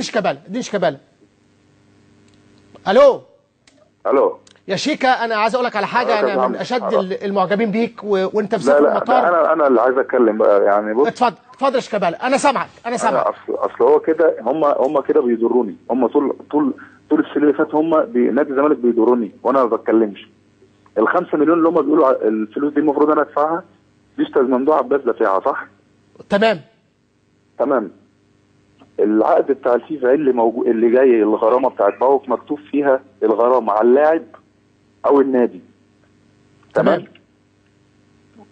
شيكابالا، اديني شيكابالا. الو الو يا شيكا، انا عايز اقول لك على حاجه، انا من اشد المعجبين بيك وانت في لا سفر لا المطار. انا اللي عايز اتكلم بقى، يعني بص. اتفضل اتفضل يا شيكابالا، انا سامعك انا سامعك. اصل هو كده، هم كده بيضروني، هم طول السنين اللي فاتت هم نادي الزمالك بيضروني وانا ما بتكلمش. ال5 مليون اللي هم بيقولوا الفلوس دي المفروض انا ادفعها، دي استاذ ممدوح عباس دافعها صح؟ تمام. العقد بتاع الفيفا اللي موجود اللي جاي، الغرامه بتاعت باوك مكتوب فيها الغرامه على اللاعب او النادي. تمام.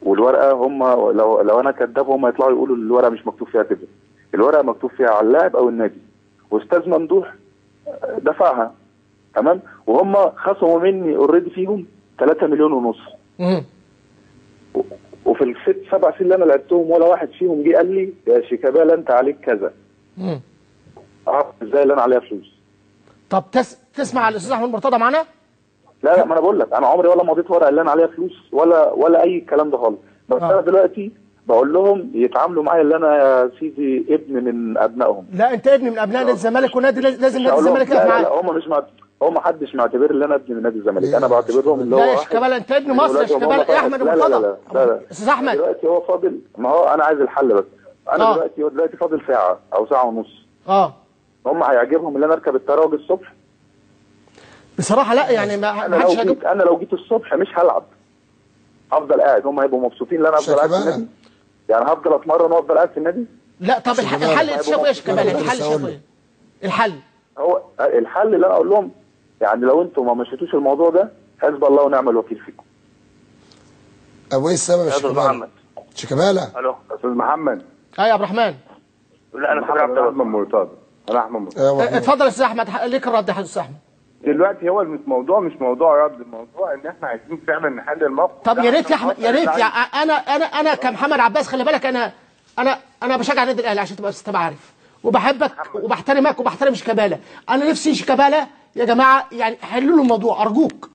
والورقه هم لو انا كذاب هم يطلعوا يقولوا الورقه مش مكتوب فيها كده. الورقه مكتوب فيها على اللاعب او النادي، واستاذ ممدوح دفعها. تمام. وهم خصموا مني اوريدي فيهم 3 مليون ونص. وفي الست 7 سنين اللي انا لعبتهم ولا واحد فيهم جه قال لي يا شيكابالا انت عليك كذا. اعرف ازاي اللي انا عليها فلوس؟ طب تسمع الاستاذ احمد مرتضى معانا؟ لا ما انا بقول لك، انا عمري ولا مضيت ورقه اللي انا عليها فلوس ولا اي الكلام ده خالص. بس انا دلوقتي بقول لهم يتعاملوا معايا اللي انا يا سيدي ابن من ابنائهم. لا انت ابن من ابناء نادي الزمالك، ونادي لازم نادي الزمالك يقف معاك. لا هم مش هم حدش معتبر ان انا ابن من نادي الزمالك، انا بعتبرهم اللي هو لا يا شيكابالا انت ابن مصر يا شيكابالا يا احمد مرتضى. لا استاذ احمد دلوقتي هو فاضل، ما هو انا عايز الحل بس. انا دلوقتي فاضل ساعه او ساعه ونص. هم هيعجبهم ان انا اركب الطياره الصبح؟ بصراحه لا، يعني ما حدش انا لو جيت الصبح مش هلعب، هفضل قاعد. هم هيبقوا مبسوطين ان انا افضل قاعد في النادي؟ يعني هفضل اتمرن وافضل قاعد في النادي؟ لا. طب الحل انت شايفه ايه يا شيكابالا؟ الحل شايفه ايه؟ هو الحل اللي انا اقول لهم يعني لو انتم ما مشيتوش الموضوع ده حسب الله ونعم الوكيل فيكم. طب وايه السبب يا شيكابالا؟ شيكابالا. الو استاذ محمد. يا عبد الرحمن. لا انا احمد مرتضى. انا احمد مرتضى. اتفضل يا استاذ احمد، ليك الرد يا استاذ احمد. دلوقتي هو مش موضوع رد، الموضوع ان احنا عايزين فعلا نحل الموقف. طب يا ريت يا احمد، يا ريت انا كمحمد عباس، خلي بالك انا بشجع النادي الاهلي عشان تبقى عارف، وبحبك وبحترمك وبحترم شيكابالا. انا نفسي شيكابالا يا جماعه يعني حلوا له الموضوع ارجوك.